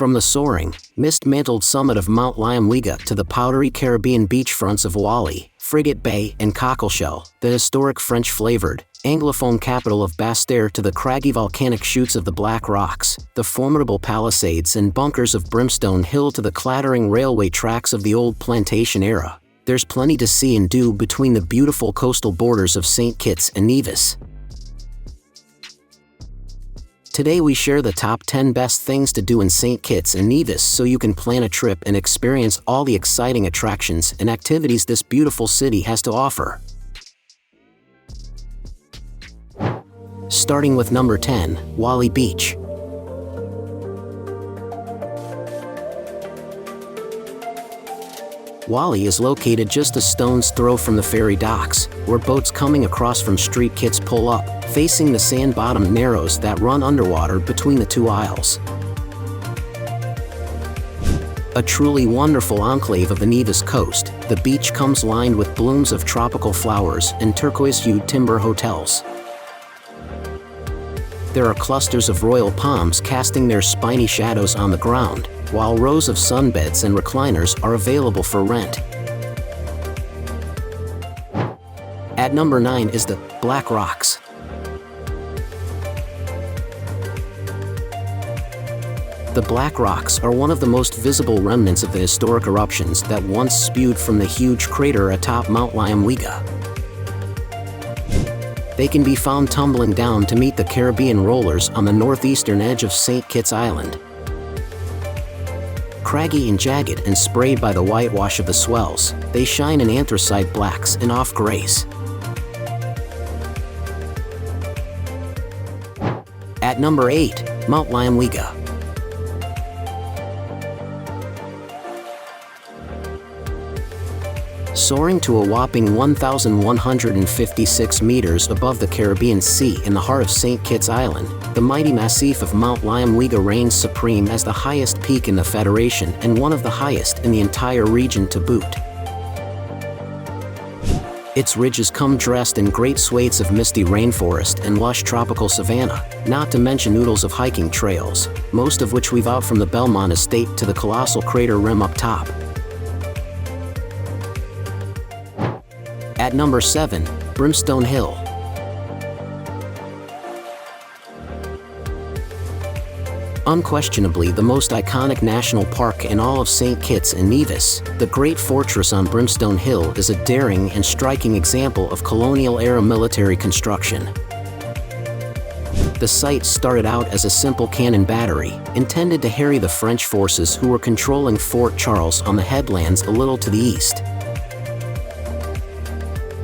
From the soaring, mist-mantled summit of Mount Liamuiga to the powdery Caribbean beachfronts of Oualie, Frigate Bay, and Cockleshell, the historic French-flavored, Anglophone capital of Basseterre to the craggy volcanic chutes of the Black Rocks, the formidable palisades and bunkers of Brimstone Hill to the clattering railway tracks of the old plantation era, there's plenty to see and do between the beautiful coastal borders of Saint Kitts and Nevis. Today we share the top 10 best things to do in Saint Kitts and Nevis so you can plan a trip and experience all the exciting attractions and activities this beautiful city has to offer. Starting with number 10, Oualie Beach. Oualie is located just a stone's throw from the ferry docks, where boats coming across from Street Kitts pull up, facing the sand-bottomed narrows that run underwater between the two isles. A truly wonderful enclave of the Nevis coast, the beach comes lined with blooms of tropical flowers and turquoise-hued timber hotels. There are clusters of royal palms casting their spiny shadows on the ground, while rows of sunbeds and recliners are available for rent. At number 9 is the Black Rocks. The Black Rocks are one of the most visible remnants of the historic eruptions that once spewed from the huge crater atop Mount Liamuiga. They can be found tumbling down to meet the Caribbean rollers on the northeastern edge of Saint Kitts Island. Craggy and jagged and sprayed by the whitewash of the swells, they shine in anthracite blacks and off grays. At number 8, Mount Liamuiga. Soaring to a whopping 1,156 meters above the Caribbean Sea in the heart of Saint Kitts Island, the mighty massif of Mount Liamuiga reigns supreme as the highest peak in the Federation and one of the highest in the entire region to boot. Its ridges come dressed in great swathes of misty rainforest and lush tropical savanna, not to mention oodles of hiking trails, most of which weave out from the Belmont Estate to the colossal crater rim up top. At number 7, Brimstone Hill. Unquestionably the most iconic national park in all of Saint Kitts and Nevis, the Great Fortress on Brimstone Hill is a daring and striking example of colonial-era military construction. The site started out as a simple cannon battery, intended to harry the French forces who were controlling Fort Charles on the headlands a little to the east.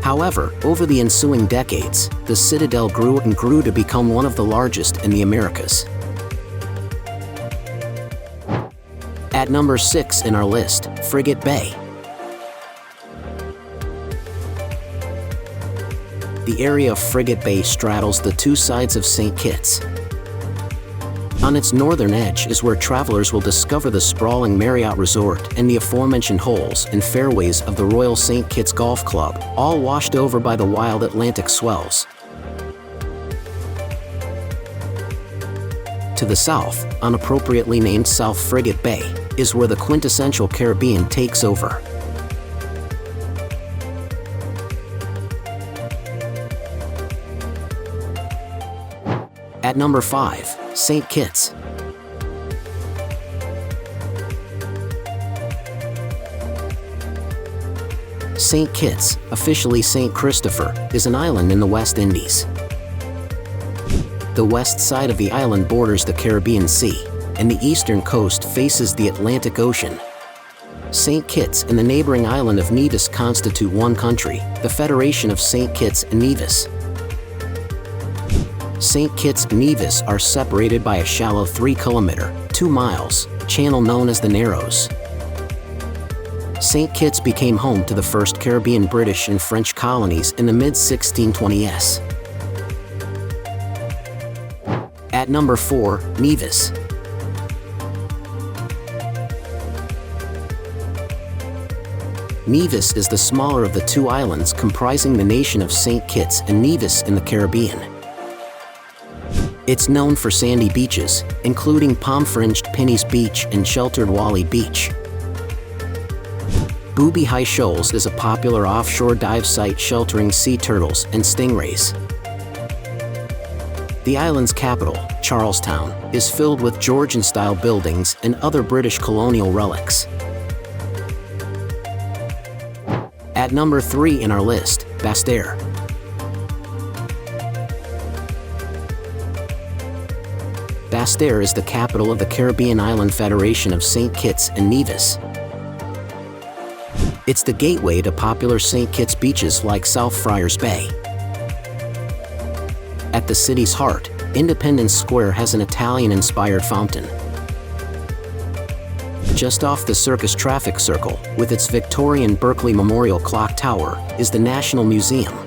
However, over the ensuing decades, the citadel grew and grew to become one of the largest in the Americas. At number 6 in our list, Frigate Bay. The area of Frigate Bay straddles the two sides of Saint Kitts. On its northern edge is where travelers will discover the sprawling Marriott Resort and the aforementioned holes and fairways of the Royal Saint Kitts Golf Club, all washed over by the wild Atlantic swells. To the south, unappropriately named South Frigate Bay, is where the quintessential Caribbean takes over. At number 5, Saint Kitts. Saint Kitts, officially Saint Christopher, is an island in the West Indies. The west side of the island borders the Caribbean Sea, and the eastern coast faces the Atlantic Ocean. Saint Kitts and the neighboring island of Nevis constitute one country, the Federation of Saint Kitts and Nevis. Saint Kitts and Nevis are separated by a shallow 3-kilometer, 2 miles, channel known as the Narrows. Saint Kitts became home to the first Caribbean British and French colonies in the mid-1620s. At number 4, Nevis. Nevis is the smaller of the two islands comprising the nation of Saint Kitts and Nevis in the Caribbean. It's known for sandy beaches, including palm-fringed Pinnies Beach and sheltered Oualie Beach. Booby High Shoals is a popular offshore dive site sheltering sea turtles and stingrays. The island's capital, Charlestown, is filled with Georgian-style buildings and other British colonial relics. At number 3 in our list, Basseterre. Basseterre is the capital of the Caribbean Island Federation of Saint Kitts and Nevis. It's the gateway to popular Saint Kitts beaches like South Friars Bay. At the city's heart, Independence Square has an Italian-inspired fountain. Just off the Circus traffic circle, with its Victorian Berkeley Memorial Clock Tower, is the National Museum.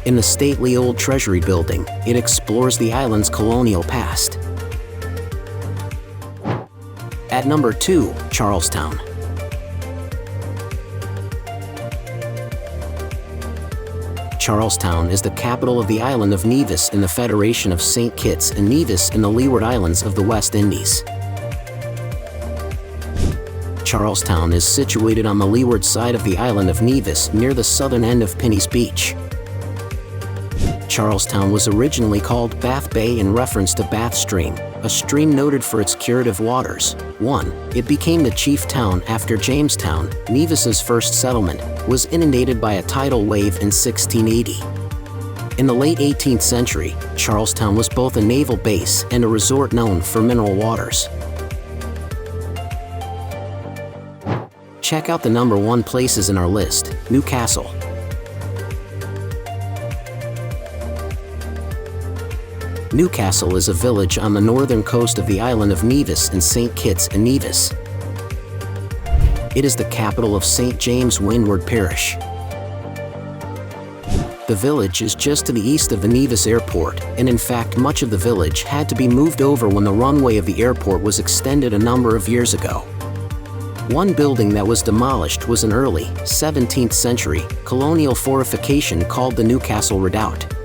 In the stately old Treasury building, it explores the island's colonial past. At number 2, Charlestown. Charlestown is the capital of the island of Nevis in the Federation of Saint Kitts and Nevis in the Leeward Islands of the West Indies. Charlestown is situated on the leeward side of the island of Nevis near the southern end of Pinnies Beach. Charlestown was originally called Bath Bay in reference to Bath Stream, a stream noted for its curative waters. It became the chief town after Jamestown, Nevis's first settlement, was inundated by a tidal wave in 1680. In the late 18th century, Charlestown was both a naval base and a resort known for mineral waters. Check out the number 1 places in our list, Newcastle. Newcastle is a village on the northern coast of the island of Nevis in Saint Kitts and Nevis. It is the capital of St. James Windward Parish. The village is just to the east of the Nevis Airport, and in fact much of the village had to be moved over when the runway of the airport was extended a number of years ago. One building that was demolished was an early, 17th century, colonial fortification called the Newcastle Redoubt.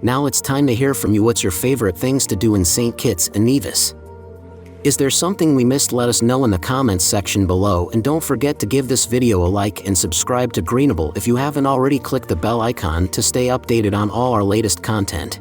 Now it's time to hear from you. What's your favorite things to do in St. Kitts and Nevis? Is there something we missed? Let us know in the comments section below, and don't forget to give this video a like and subscribe to Greenable if you haven't already. Click the bell icon to stay updated on all our latest content.